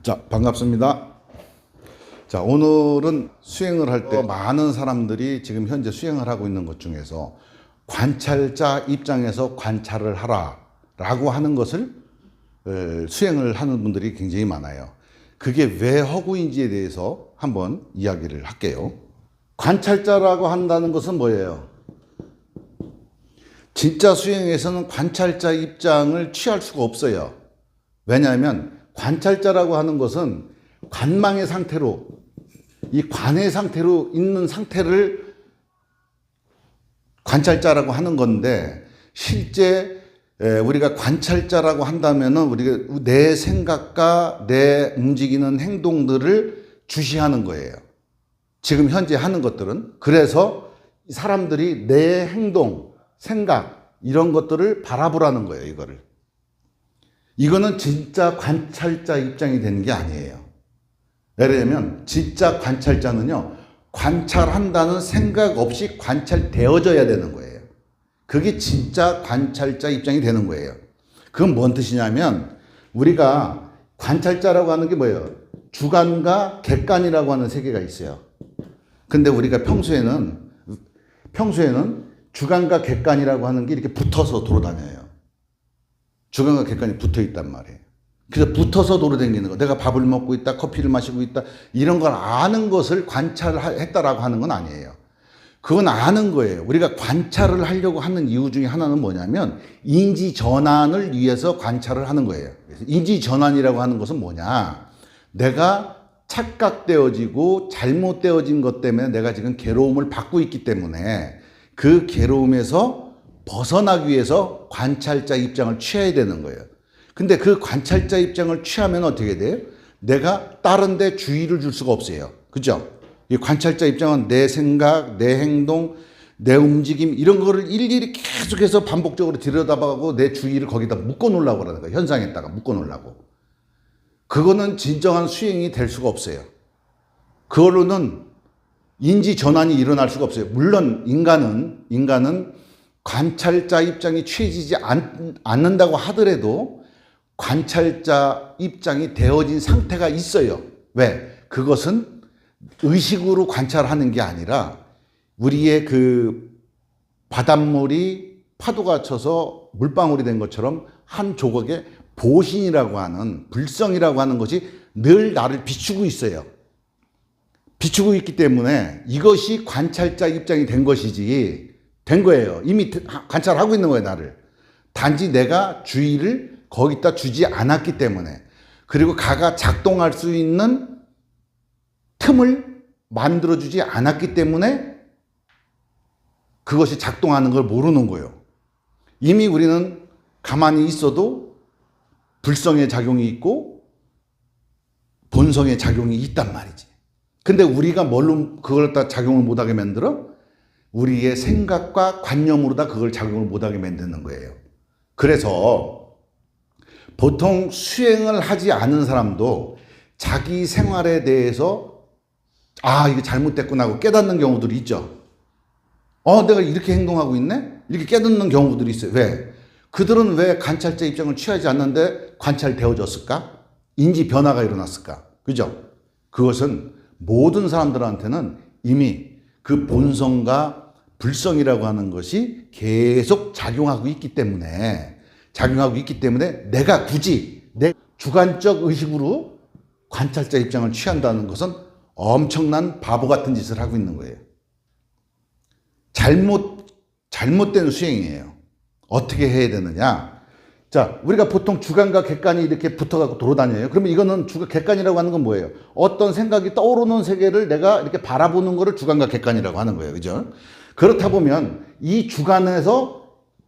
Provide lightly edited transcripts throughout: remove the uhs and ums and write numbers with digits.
자, 반갑습니다. 자, 오늘은 수행을 할 때 많은 사람들이 지금 현재 수행을 하고 있는 것 중에서 관찰자 입장에서 관찰을 하라 라고 하는 것을 수행을 하는 분들이 굉장히 많아요. 그게 왜 허구인지에 대해서 한번 이야기를 할게요. 관찰자라고 한다는 것은 뭐예요? 진짜 수행에서는 관찰자 입장을 취할 수가 없어요. 왜냐하면 관찰자라고 하는 것은 관망의 상태로, 이 관의 상태로 있는 상태를 관찰자라고 하는 건데, 실제 우리가 관찰자라고 한다면은 우리가 내 생각과 내 움직이는 행동들을 주시하는 거예요. 지금 현재 하는 것들은. 그래서 사람들이 내 행동, 생각 이런 것들을 바라보라는 거예요. 이거는 진짜 관찰자 입장이 되는 게 아니에요. 예를 들면 진짜 관찰자는요, 관찰한다는 생각 없이 관찰되어져야 되는 거예요. 그게 진짜 관찰자 입장이 되는 거예요. 그건 뭔 뜻이냐면, 우리가 관찰자라고 하는 게 뭐예요? 주관과 객관이라고 하는 세계가 있어요. 근데 우리가 평소에는 주관과 객관이라고 하는 게 이렇게 붙어서 돌아다녀요. 주관과 객관이 붙어 있단 말이에요. 그래서 붙어서 돌아다니는 거. 내가 밥을 먹고 있다, 커피를 마시고 있다, 이런 걸 아는 것을 관찰했다라고 하는 건 아니에요. 그건 아는 거예요. 우리가 관찰을 하려고 하는 이유 중에 하나는 뭐냐면, 인지 전환을 위해서 관찰을 하는 거예요. 그래서 인지 전환이라고 하는 것은 뭐냐? 내가 착각되어지고 잘못되어진 것 때문에 내가 지금 괴로움을 받고 있기 때문에 그 괴로움에서 벗어나기 위해서 관찰자 입장을 취해야 되는 거예요. 근데 그 관찰자 입장을 취하면 어떻게 돼요? 내가 다른 데 주의를 줄 수가 없어요. 그죠? 이 관찰자 입장은 내 생각, 내 행동, 내 움직임 이런 거를 일일이 계속해서 반복적으로 들여다보고 내 주의를 거기다 묶어 놓으려고 그러는 거예요. 현상에다가 묶어 놓으려고. 그거는 진정한 수행이 될 수가 없어요. 그걸로는 인지 전환이 일어날 수가 없어요. 물론 인간은 관찰자 입장이 취해지지 않는다고 하더라도 관찰자 입장이 되어진 상태가 있어요. 왜? 그것은 의식으로 관찰하는 게 아니라 우리의 그 바닷물이 파도가 쳐서 물방울이 된 것처럼 한 조각의 보신이라고 하는, 불성이라고 하는 것이 늘 나를 비추고 있어요. 비추고 있기 때문에 이것이 관찰자 입장이 된 것이지, 된 거예요. 이미 관찰하고 있는 거예요, 나를. 단지 내가 주의를 거기다 주지 않았기 때문에, 그리고 가가 작동할 수 있는 틈을 만들어주지 않았기 때문에 그것이 작동하는 걸 모르는 거예요. 이미 우리는 가만히 있어도 불성의 작용이 있고 본성의 작용이 있단 말이지. 근데 우리가 뭘로 그걸 다 작용을 못하게 만들어? 우리의 생각과 관념으로 다 그걸 작용을 못하게 만드는 거예요. 그래서 보통 수행을 하지 않은 사람도 자기 생활에 대해서 이게 잘못됐구나 하고 깨닫는 경우들이 있죠. 내가 이렇게 행동하고 있네? 이렇게 깨닫는 경우들이 있어요. 왜? 그들은 왜 관찰자 입장을 취하지 않는데 관찰되어졌을까? 인지 변화가 일어났을까? 그죠? 그것은 모든 사람들한테는 이미 그 본성과 불성이라고 하는 것이 계속 작용하고 있기 때문에 내가 굳이 내 주관적 의식으로 관찰자 입장을 취한다는 것은 엄청난 바보 같은 짓을 하고 있는 거예요. 잘못된 수행이에요. 어떻게 해야 되느냐? 자, 우리가 보통 주관과 객관이 이렇게 붙어갖고 돌아다녀요. 그러면 이거는 객관이라고 하는 건 뭐예요? 어떤 생각이 떠오르는 세계를 내가 이렇게 바라보는 거를 주관과 객관이라고 하는 거예요. 그죠? 그렇다 보면 이 주관에서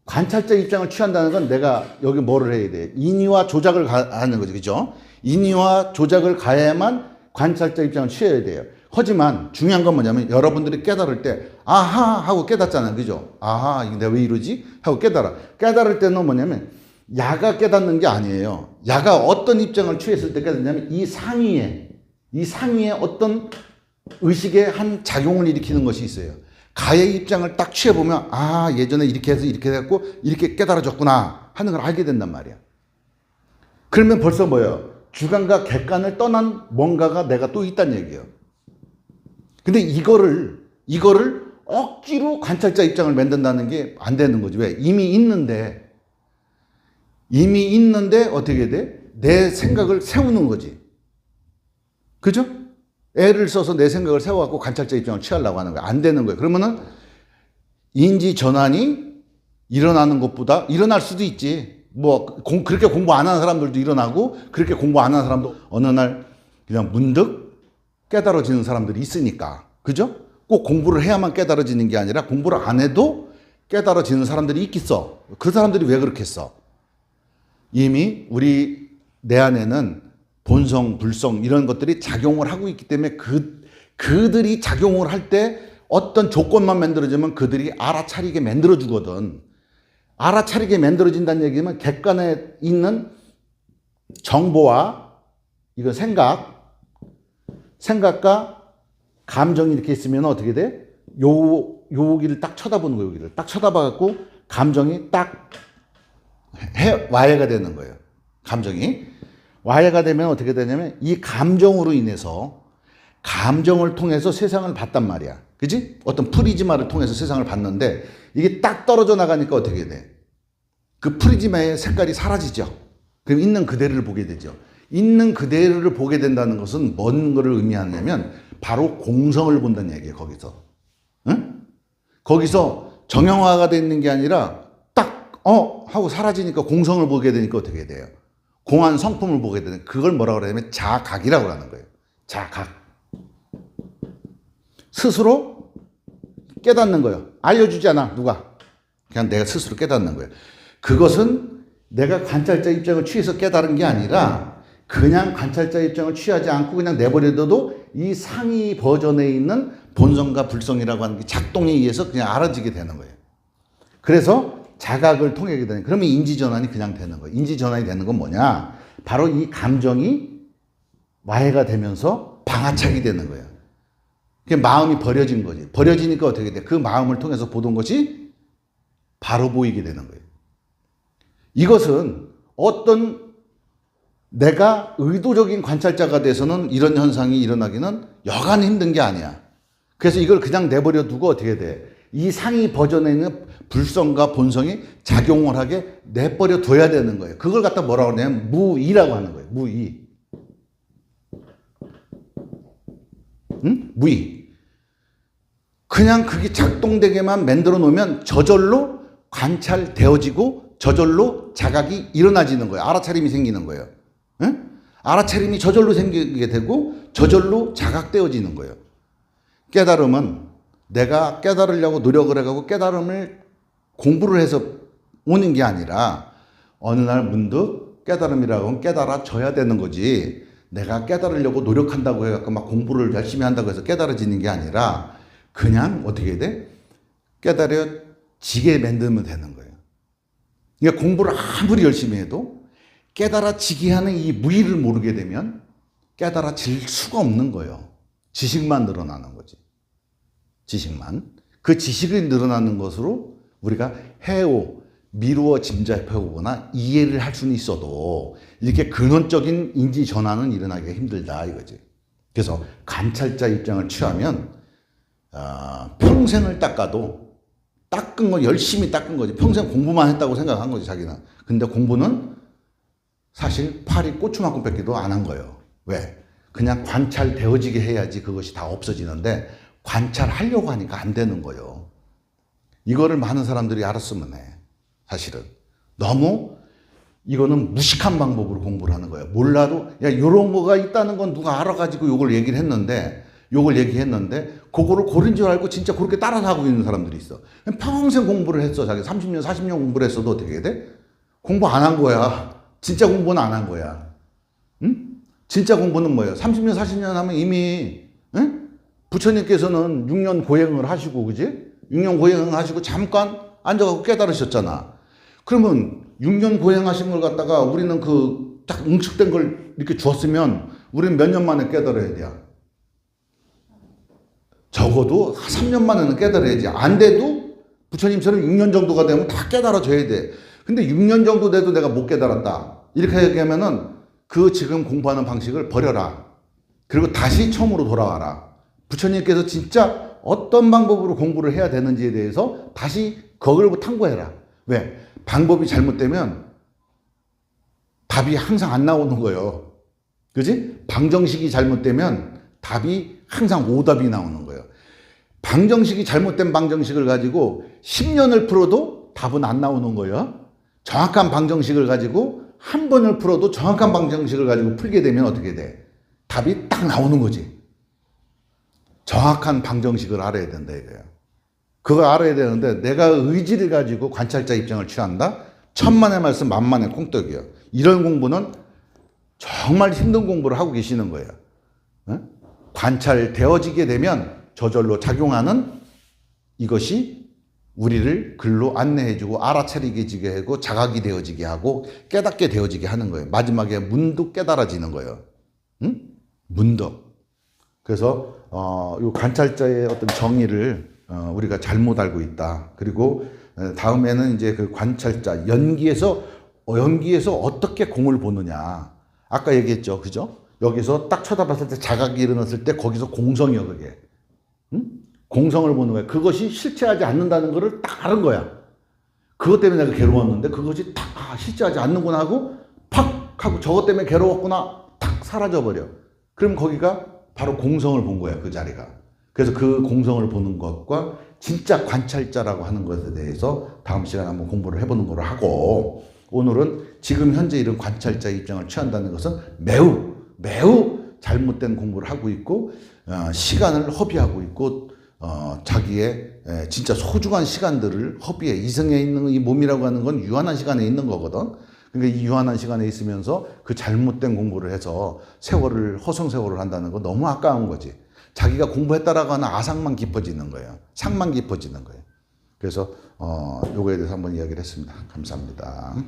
관찰자 입장을 취한다는 건 내가 여기 뭐를 해야 돼? 인의와 조작을 하는 거죠. 그죠? 인의와 조작을 가해야만 관찰자 입장을 취해야 돼요. 하지만 중요한 건 뭐냐면, 여러분들이 깨달을 때 아하 하고 깨닫잖아요. 그죠? 아하, 이게 내가 왜 이러지? 하고 깨달을 때는 뭐냐면, 야가 깨닫는 게 아니에요. 야가 어떤 입장을 취했을 때 깨닫냐면, 이 상위에 어떤 의식의 한 작용을 일으키는 것이 있어요. 가의 입장을 딱 취해보면, 예전에 이렇게 해서 이렇게 됐고 이렇게 깨달아졌구나 하는 걸 알게 된단 말이야. 그러면 벌써 뭐예요? 주관과 객관을 떠난 뭔가가 내가 또 있다는 얘기예요. 근데 이거를 억지로 관찰자 입장을 만든다는 게 안 되는 거지. 왜? 이미 있는데 어떻게 돼? 내 생각을 세우는 거지. 그죠? 애를 써서 내 생각을 세워갖고 관찰자 입장을 취하려고 하는 거야. 안 되는 거예요. 그러면은 인지 전환이 일어나는 것보다 일어날 수도 있지. 뭐 그렇게 공부 안 하는 사람들도 일어나고 그렇게 공부 안 하는 사람도 어느 날 그냥 문득 깨달아지는 사람들이 있으니까. 그죠? 꼭 공부를 해야만 깨달아지는 게 아니라 공부를 안 해도 깨달아지는 사람들이 있겠어. 그 사람들이 왜 그렇겠어? 이미 내 안에는 본성, 불성 이런 것들이 작용을 하고 있기 때문에 그들이 작용을 할 때 어떤 조건만 만들어지면 그들이 알아차리게 만들어주거든. 알아차리게 만들어진다는 얘기는 객관에 있는 정보와 이거 생각과 감정이 이렇게 있으면 어떻게 돼? 여기를 딱 쳐다보는 거예요. 여기를 딱 쳐다봐갖고 감정이 딱 와해가 되는 거예요. 감정이 와해가 되면 어떻게 되냐면 이 감정으로 인해서 감정을 통해서 세상을 봤단 말이야. 그지? 어떤 프리즈마를 통해서 세상을 봤는데 이게 딱 떨어져 나가니까 어떻게 돼? 그 프리즈마의 색깔이 사라지죠. 그럼 있는 그대로를 보게 되죠. 있는 그대로를 보게 된다는 것은 뭔 거를 의미하냐면 바로 공성을 본다는 얘기예요. 거기서. 응? 거기서 정형화가 돼 있는 게 아니라 딱 하고 사라지니까 공성을 보게 되니까 어떻게 돼요? 공한 성품을 보게 되는 그걸 뭐라고 그러냐면 자각이라고 하는 거예요. 자각. 스스로 깨닫는 거예요. 알려주지 않아. 누가. 그냥 내가 스스로 깨닫는 거예요. 그것은 내가 관찰자 입장을 취해서 깨달은 게 아니라 그냥 관찰자 입장을 취하지 않고 그냥 내버려둬도 이 상위 버전에 있는 본성과 불성이라고 하는 게 작동에 의해서 그냥 알아지게 되는 거예요. 그래서 자각을 통하게 되는, 그러면 인지전환이 그냥 되는 거예요. 인지전환이 되는 건 뭐냐? 바로 이 감정이 와해가 되면서 방아착이 되는 거예요. 그게 마음이 버려진 거지. 버려지니까 어떻게 돼? 그 마음을 통해서 보던 것이 바로 보이게 되는 거예요. 이것은 어떤 내가 의도적인 관찰자가 돼서는 이런 현상이 일어나기는 여간 힘든 게 아니야. 그래서 이걸 그냥 내버려 두고 어떻게 돼? 이 상위 버전에 있는 불성과 본성이 작용을 하게 내버려 둬야 되는 거예요. 그걸 갖다 뭐라고 하냐면 무의라고 하는 거예요. 무의. 응? 무의. 그냥 그게 작동되게만 만들어 놓으면 저절로 관찰되어지고 저절로 자각이 일어나지는 거예요. 알아차림이 생기는 거예요. 응? 알아차림이 저절로 생기게 되고 저절로 자각되어지는 거예요. 깨달음은 내가 깨달으려고 노력을 해가고 깨달음을 공부를 해서 오는 게 아니라 어느 날 문득 깨달음이라고 하면 깨달아져야 되는 거지. 내가 깨달으려고 노력한다고 해갖고 막 공부를 열심히 한다고 해서 깨달아지는 게 아니라 그냥 어떻게 돼? 깨달아지게 만들면 되는 거예요. 그러니까 공부를 아무리 열심히 해도 깨달아지게 하는 이 무의를 모르게 되면 깨달아질 수가 없는 거예요. 지식만 늘어나는 거지. 지식만. 그 지식이 늘어나는 것으로 우리가 미루어 짐작해오거나 이해를 할 수는 있어도 이렇게 근원적인 인지 전환은 일어나기가 힘들다 이거지. 그래서 관찰자 입장을 취하면 평생을 닦아도 닦은 건 열심히 닦은 거지. 평생 공부만 했다고 생각한 거지 자기는. 근데 공부는 사실 팔이 고추만큼 뺏기도 안 한 거예요. 왜? 그냥 관찰되어지게 해야지 그것이 다 없어지는데 관찰하려고 하니까 안 되는 거예요. 이거를 많은 사람들이 알았으면 해. 사실은. 너무 이거는 무식한 방법으로 공부를 하는 거예요. 몰라도 요런 거가 있다는 건 누가 알아가지고 요걸 얘기했는데 그거를 고른 줄 알고 진짜 그렇게 따라서 하고 있는 사람들이 있어. 평생 공부를 했어. 자기 30년, 40년 공부를 했어도 어떻게 돼? 공부 안 한 거야. 진짜 공부는 안 한 거야. 응? 진짜 공부는 뭐예요? 30년, 40년 하면 이미, 응? 부처님께서는 6년 고행을 하시고, 그지? 6년 고행을 하시고 잠깐 앉아가고 깨달으셨잖아. 그러면 6년 고행하신 걸 갖다가 우리는 딱 응축된 걸 이렇게 주었으면 우리는 몇 년 만에 깨달아야 돼요? 적어도 3년 만에는 깨달아야지. 안 돼도 부처님처럼 6년 정도가 되면 다 깨달아져야 돼. 근데 6년 정도 돼도 내가 못 깨달았다. 이렇게 얘기하면은 그 지금 공부하는 방식을 버려라. 그리고 다시 처음으로 돌아와라. 부처님께서 진짜 어떤 방법으로 공부를 해야 되는지에 대해서 다시 그걸 탐구해라. 왜? 방법이 잘못되면 답이 항상 안 나오는 거예요. 그지? 방정식이 잘못되면 답이 항상 오답이 나오는 거예요. 방정식이 잘못된 방정식을 가지고 10년을 풀어도 답은 안 나오는 거예요. 정확한 방정식을 가지고 한 번을 풀어도 정확한 방정식을 가지고 풀게 되면 어떻게 돼? 답이 딱 나오는 거지. 정확한 방정식을 알아야 된다 이거예요. 그거 알아야 되는데 내가 의지를 가지고 관찰자 입장을 취한다? 천만의 말씀 만만의 콩떡이에요. 이런 공부는 정말 힘든 공부를 하고 계시는 거예요. 관찰되어지게 되면 저절로 작용하는 이것이 우리를 글로 안내해주고 알아차리게 하고 자각이 되어지게 하고 깨닫게 되어지게 하는 거예요. 마지막에 문득 깨달아지는 거예요. 문득. 그래서 이 관찰자의 어떤 정의를 우리가 잘못 알고 있다. 그리고 다음에는 이제 그 관찰자 연기에서 어떻게 공을 보느냐. 아까 얘기했죠, 그죠? 여기서 딱 쳐다봤을 때 자각이 일어났을 때 거기서 공성이요, 그게. 공성을 보는 거야. 그것이 실체하지 않는다는 것을 딱 아는 거야. 그것 때문에 내가 괴로웠는데 그것이 딱 실체하지 않는구나 하고 팍 하고 저것 때문에 괴로웠구나 탁 사라져버려. 그럼 거기가 바로 공성을 본 거야, 그 자리가. 그래서 그 공성을 보는 것과 진짜 관찰자라고 하는 것에 대해서 다음 시간에 한번 공부를 해보는 걸로 하고, 오늘은 지금 현재 이런 관찰자 입장을 취한다는 것은 매우 잘못된 공부를 하고 있고 시간을 허비하고 있고 자기의 진짜 소중한 시간들을 허비해. 이승에 있는 이 몸이라고 하는 건 유한한 시간에 있는 거거든. 그러니까 이 유한한 시간에 있으면서 그 잘못된 공부를 해서 허송세월을 한다는 건 너무 아까운 거지. 자기가 공부했다라고 하는 아상만 깊어지는 거예요. 상만 깊어지는 거예요. 그래서 요거에 대해서 한번 이야기를 했습니다. 감사합니다.